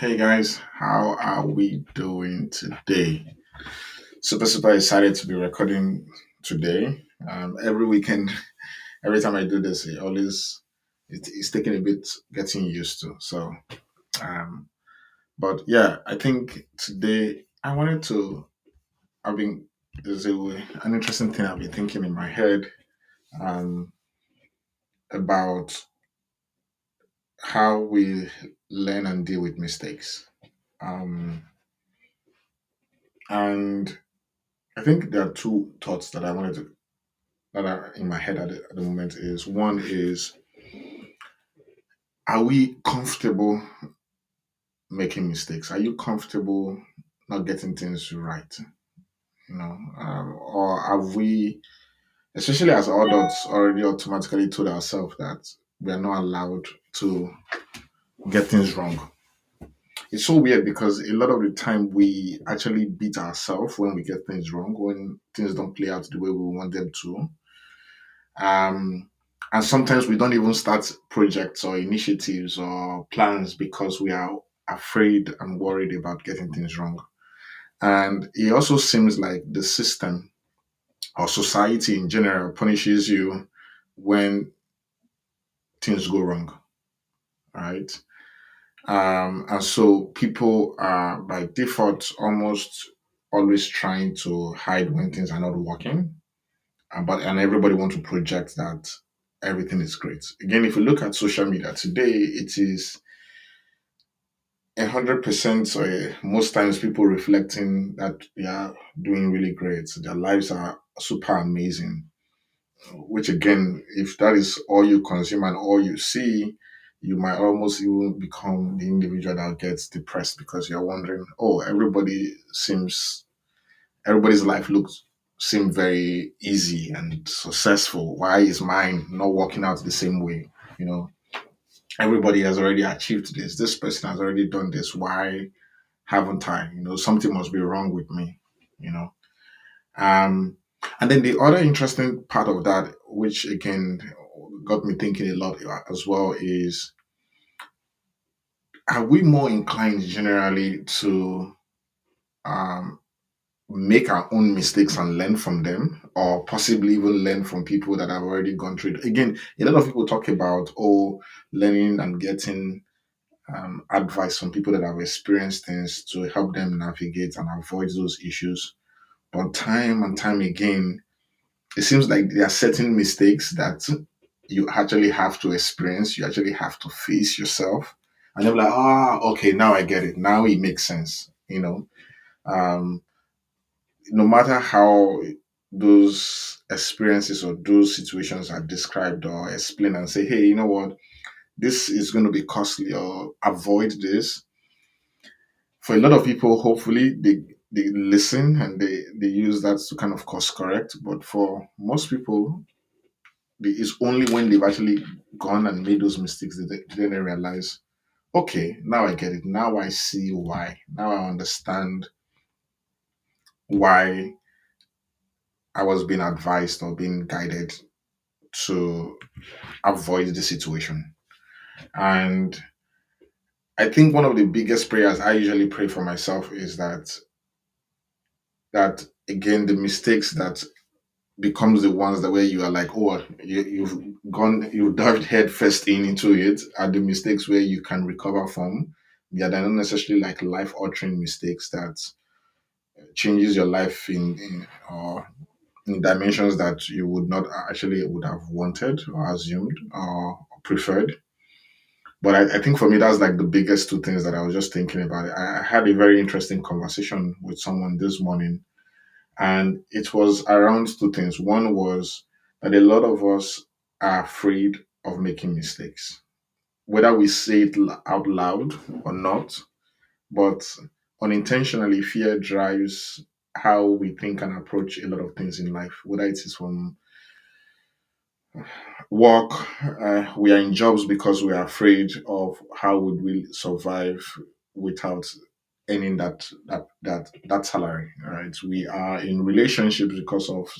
Hey guys, how are we doing today? Super excited to be recording today. Every weekend, every time I do this, it's taking a bit getting used to. Um, but yeah, I think today I wanted to. I've been there's an interesting thing I've been thinking in my head um, about how we learn and deal with mistakes. Um, and I think there are two thoughts that are in my head at the moment is one is, are we comfortable making mistakes? Are you comfortable not getting things right? Or have we, especially as adults, already automatically told ourselves that we are not allowed to get things wrong? It's so weird because a lot of the time we actually beat ourselves when we get things wrong, when things don't play out the way we want them to. Um, and sometimes we don't even start projects or initiatives or plans because we are afraid and worried about getting things wrong. And it also seems like the system or society in general punishes you when things go wrong, right? And so people are by default almost always trying to hide when things are not working, and everybody want to project that everything is great. Again, if you look at social media today, it is 100%. Most times, people reflecting that they are doing really great. Their lives are super amazing. Which again, if that is all you consume and all you see, you might almost even become the individual that gets depressed because you're wondering, oh, everybody's life looks seem very easy and successful. Why is mine not working out the same way? You know, everybody has already achieved this. This person has already done this. Why haven't I? Something must be wrong with me. You know, um, and then the other interesting part of that, which again got me thinking a lot as well, is, are we more inclined generally to um, make our own mistakes and learn from them, or possibly even learn from people that have already gone through it? Again, a lot of people talk about, oh, learning and getting advice from people that have experienced things to help them navigate and avoid those issues. But time and time again, it seems like there are certain mistakes that you actually have to experience, you actually have to face yourself. And they're like, okay, now I get it. Now it makes sense. Um, no matter how those experiences or those situations are described or explained and say, hey, you know what, this is going to be costly or avoid this. For a lot of people, hopefully they listen and they use that to kind of course correct. But for most people, it's only when they've actually gone and made those mistakes that they realize, okay, now I get it. Now I see why. Now I understand why I was being advised or being guided to avoid the situation. And I think one of the biggest prayers I usually pray for myself is that again the mistakes that becomes the ones that where you are like, oh, you dived head first into it, are the mistakes where you can recover from. Yeah, they're not necessarily like life altering mistakes that changes your life in or in dimensions that you would not actually would have wanted or assumed or preferred. But I think for me, that's like the biggest two things that I was just thinking about. I had a very interesting conversation with someone this morning, and it was around two things. One was that a lot of us are afraid of making mistakes, whether we say it out loud or not, but unintentionally, fear drives how we think and approach a lot of things in life, whether it is from work. We are in jobs because we are afraid of how would we survive without earning that salary. Right? We are in relationships because of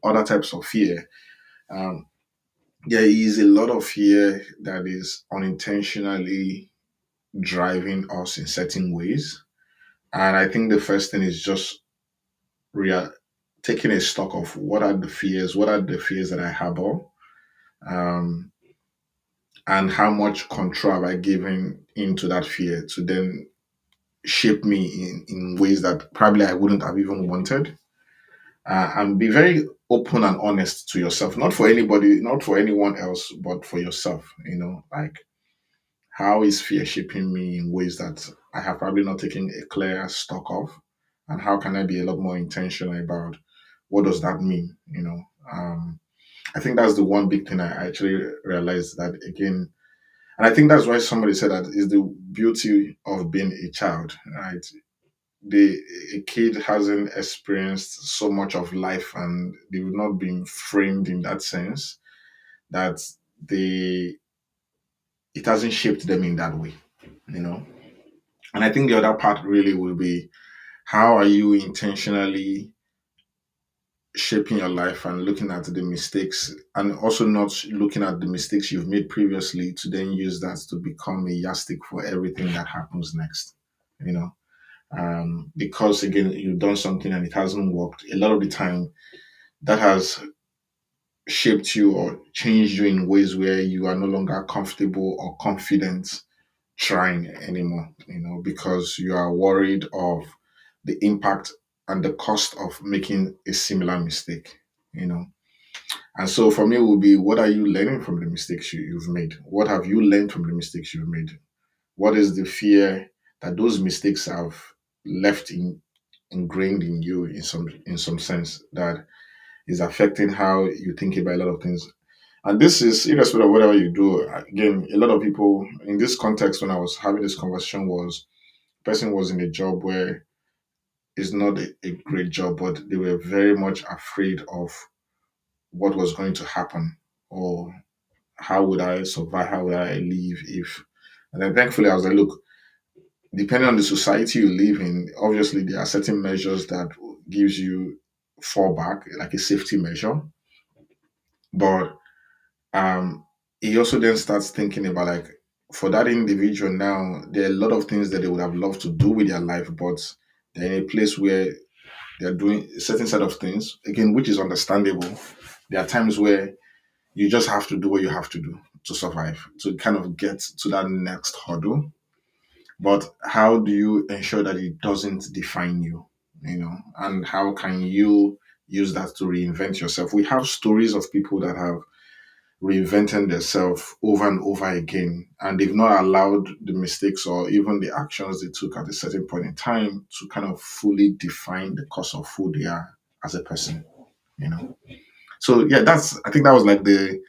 other types of fear. Um, there is a lot of fear that is unintentionally. driving us in certain ways. And I think the first thing is just real taking a stock of what are the fears that I harbor, um, and how much control have I given into that fear to then shape me in ways that probably I wouldn't have even wanted. And be very open and honest to yourself, not for anybody, not for anyone else, but for yourself. Like, how is fear shaping me in ways that I have probably not taken a clear stock of? And how can I be a lot more intentional about what does that mean? I think that's the one big thing I actually realized that again. And I think that's why somebody said that is the beauty of being a child, right? The A kid hasn't experienced so much of life and they've not been framed in that sense that they it hasn't shaped them in that way, you know. And I think the other part really will be how are you intentionally shaping your life and looking at the mistakes and also not looking at the mistakes you've made previously to then use that to become a yardstick for everything that happens next, you know. Because again, you've done something and it hasn't worked. A lot of the time, that has shaped you or changed you in ways where you are no longer comfortable or confident trying anymore, because you are worried of the impact and the cost of making a similar mistake, you know. And so for me, it will be what are you learning from the mistakes you've made? What have you learned from the mistakes you've made? What is the fear that those mistakes have left ingrained in you in some sense that is affecting how you think about a lot of things. And this is irrespective of whatever you do. Again, a lot of people in this context when I was having this conversation was person was in a job where it's not a great job, but they were very much afraid of what was going to happen or how would I survive, how would I live if. And then thankfully I was like, look, depending on the society you live in, obviously there are certain measures that gives you fallback, like a safety measure. But he also then starts thinking about like for that individual now, there are a lot of things that they would have loved to do with their life, but they're in a place where they're doing a certain set of things, again, which is understandable. There are times where you just have to do what you have to do to survive, to kind of get to that next hurdle. But how do you ensure that it doesn't define you? And how can you use that to reinvent yourself? We have stories of people that have reinventing themselves over and over again, and they've not allowed the mistakes or even the actions they took at a certain point in time to kind of fully define the course of who they are as a person. You know, so yeah, that's I think that was like the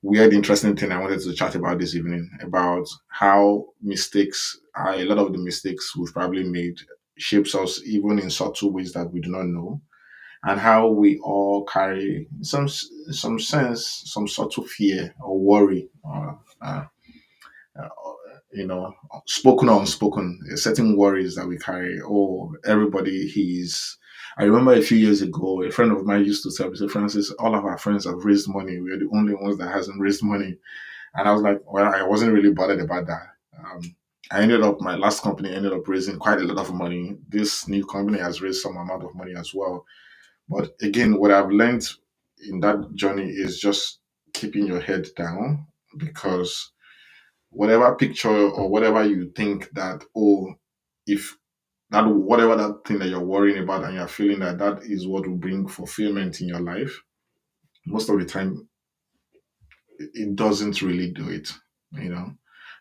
weird, interesting thing I wanted to chat about this evening about how a lot of the mistakes we've probably made shapes us even in subtle ways that we do not know, and how we all carry some sense, some sort of fear or worry, or uh, spoken or unspoken, certain worries that we carry. Oh, everybody, he's. I remember a few years ago, a friend of mine used to tell me, say, Francis, all of our friends have raised money. We're the only ones that hasn't raised money. And I was like, well, I wasn't really bothered about that. My last company ended up raising quite a lot of money. This new company has raised some amount of money as well, but again, what I've learned in that journey is just keeping your head down because whatever picture or whatever you think that, oh, if that whatever that thing that you're worrying about and you're feeling that that is what will bring fulfillment in your life, most of the time it doesn't really do it, you know.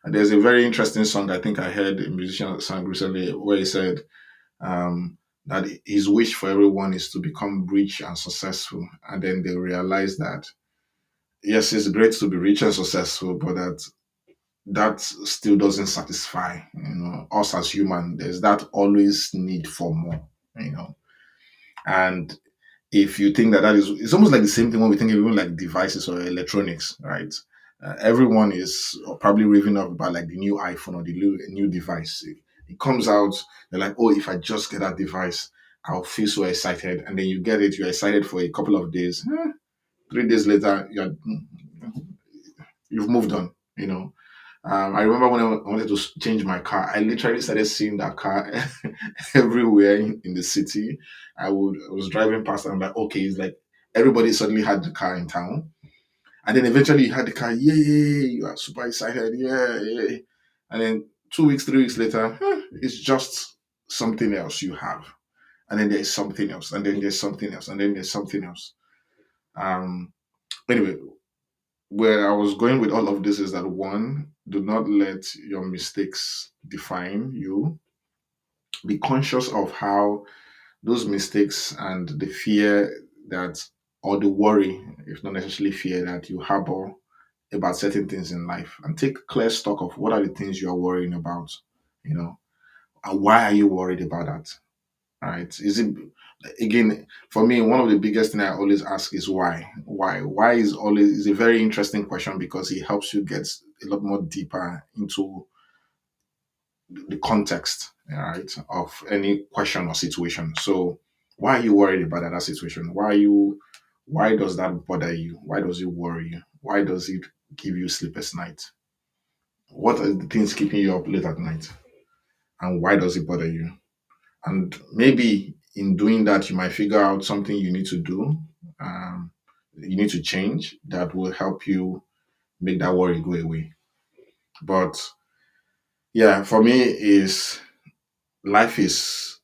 And there's a very interesting song I think I heard a musician sang recently where he said, that his wish for everyone is to become rich and successful. And then they realize that, yes, it's great to be rich and successful, but that still doesn't satisfy, us as human. There's that always need for more, you know. And if you think that it's almost like the same thing when we think of even like devices or electronics, right? Everyone is probably raving up about like the new iPhone or the new device. It comes out, they're like, oh, if I just get that device, I'll feel so excited. And then you get it, you're excited for a couple of days. 3 days later, you've moved on, you know. I remember when I wanted to change my car, I literally started seeing that car everywhere in the city. I was driving past and I'm like, okay, it's like everybody suddenly had the car in town. And then eventually you had the car, yay, you are super excited, yeah, yeah. And then 2 weeks, 3 weeks later, it's just something else you have. And then there's something else, and then there's something else, and then there's something else. Um, anyway, where I was going with all of this is that one, do not let your mistakes define you. Be conscious of how those mistakes and the fear that, or the worry, if not necessarily fear, that you harbor about certain things in life, and take clear stock of what are the things you are worrying about, you know, and why are you worried about that? Right? Is it, again, for me, one of the biggest thing I always ask is why? Why is always is a very interesting question because it helps you get a lot more deeper into the context, right, of any question or situation. So why are you worried about that situation? Why does that bother you? Why does it worry you? Why does it give you sleepless night? What are the things keeping you up late at night? And why does it bother you? And maybe in doing that, you might figure out something you need to do, um, you need to change that will help you make that worry go away. But yeah, for me, is life is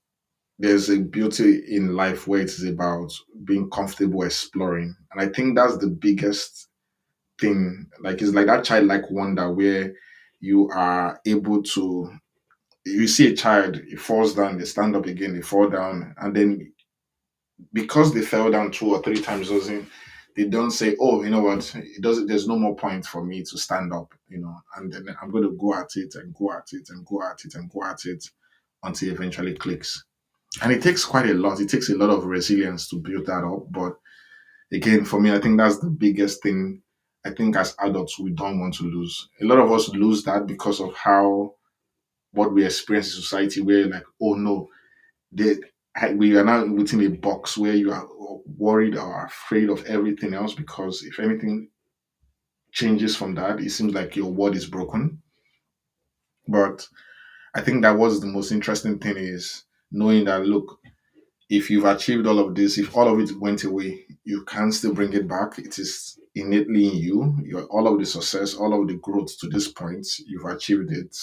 there's a beauty in life where it is about being comfortable exploring. And I think that's the biggest thing. Like it's like that childlike wonder where you are able to you see a child, he falls down, they stand up again, they fall down, and then because they fell down 2 or 3 times doesn't they don't say, oh, you know what, it doesn't there's no more point for me to stand up, and then I'm going to go at it and go at it and go at it and go at it until it eventually clicks. And it takes quite a lot. It takes a lot of resilience to build that up. But again, for me, I think that's the biggest thing. I think as adults, we don't want to lose. A lot of us lose that because of how what we experience in society, where like, oh no, they, we are now within a box where you are worried or afraid of everything else because if anything changes from that, it seems like your world is broken. But I think that was the most interesting thing is knowing that look, if you've achieved all of this, if all of it went away, you can still bring it back. It is innately in you. All of the success, all of the growth to this point, you've achieved it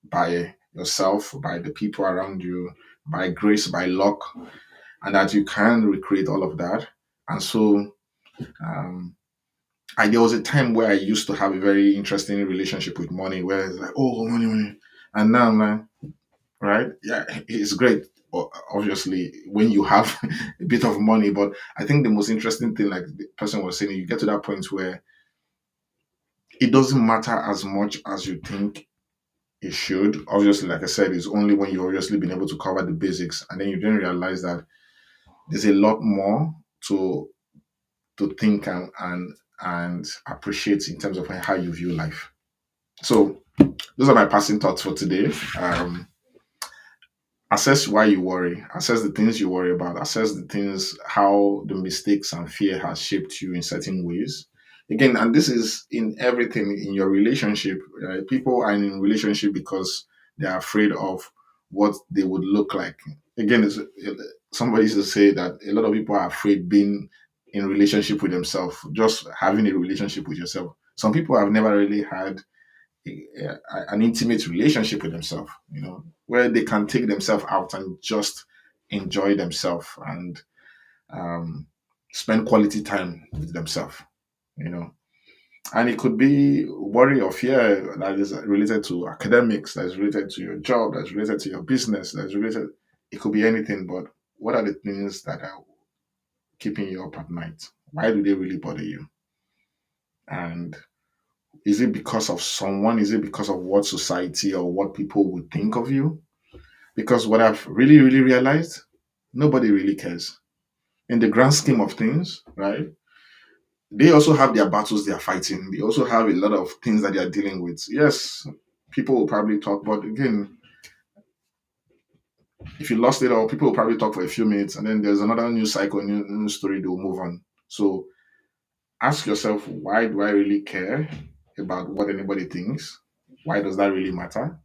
by yourself, by the people around you, by grace, by luck, and that you can recreate all of that. And so, um, there was a time where I used to have a very interesting relationship with money, where it's like, oh, money, money, and now, man, right? Yeah, it's great. Obviously, when you have a bit of money, but I think the most interesting thing, like the person was saying, you get to that point where it doesn't matter as much as you think it should. Obviously, like I said, it's only when you've obviously been able to cover the basics, and then you then realize that there's a lot more to think and appreciate in terms of how you view life. So those are my passing thoughts for today. Assess why you worry, assess the things you worry about, assess the things, how the mistakes and fear has shaped you in certain ways. Again, and this is in everything in your relationship. People are in relationship because they are afraid of what they would look like. Again, somebody used to say that a lot of people are afraid being in relationship with themselves, just having a relationship with yourself. Some people have never really had an intimate relationship with themselves, where they can take themselves out and just enjoy themselves and um, spend quality time with themselves, you know. And it could be worry or fear that is related to academics, that is related to your job, that's related to your business, that's related, it could be anything, but what are the things that are keeping you up at night? Why do they really bother you? And is it because of someone? Is it because of what society or what people would think of you? Because what I've really, really realized, nobody really cares. In the grand scheme of things, right? They also have their battles they are fighting. They also have a lot of things that they are dealing with. Yes, people will probably talk, but again, if you lost it all, people will probably talk for a few minutes and then there's another news cycle, new story, they'll move on. So ask yourself, why do I really care about what anybody thinks? Why does that really matter?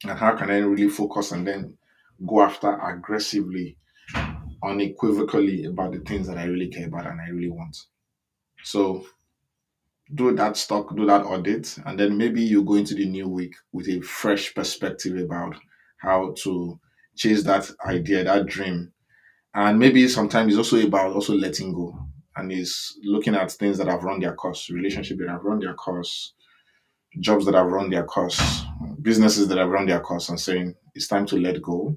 And how can I really focus and then go after aggressively, unequivocally about the things that I really care about and I really want? So do that stock, do that audit, and then maybe you go into the new week with a fresh perspective about how to chase that idea, that dream. And maybe sometimes it's also about also letting go. And is looking at things that have run their course, relationships that have run their course, jobs that have run their course, businesses that have run their course, and saying it's time to let go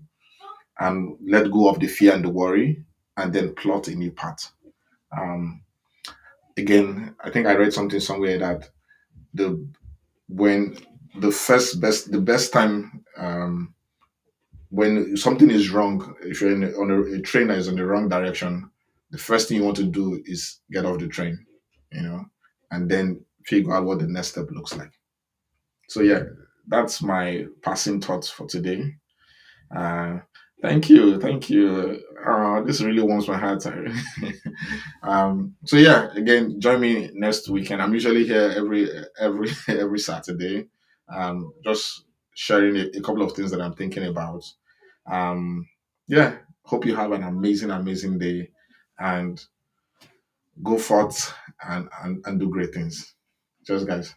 and let go of the fear and the worry, and then plot a new path. Um, Again, I think I read something somewhere that the when the best time when something is wrong, if you're on a train that is in the wrong direction, the first thing you want to do is get off the train, you know, and then figure out what the next step looks like. So yeah, that's my passing thoughts for today. Uh, Thank you, thank you. This really warms my heart. So yeah, again, join me next weekend. I'm usually here every every Saturday, just sharing a couple of things that I'm thinking about. Um, yeah, hope you have an amazing day, and go forth and do great things. Just guys.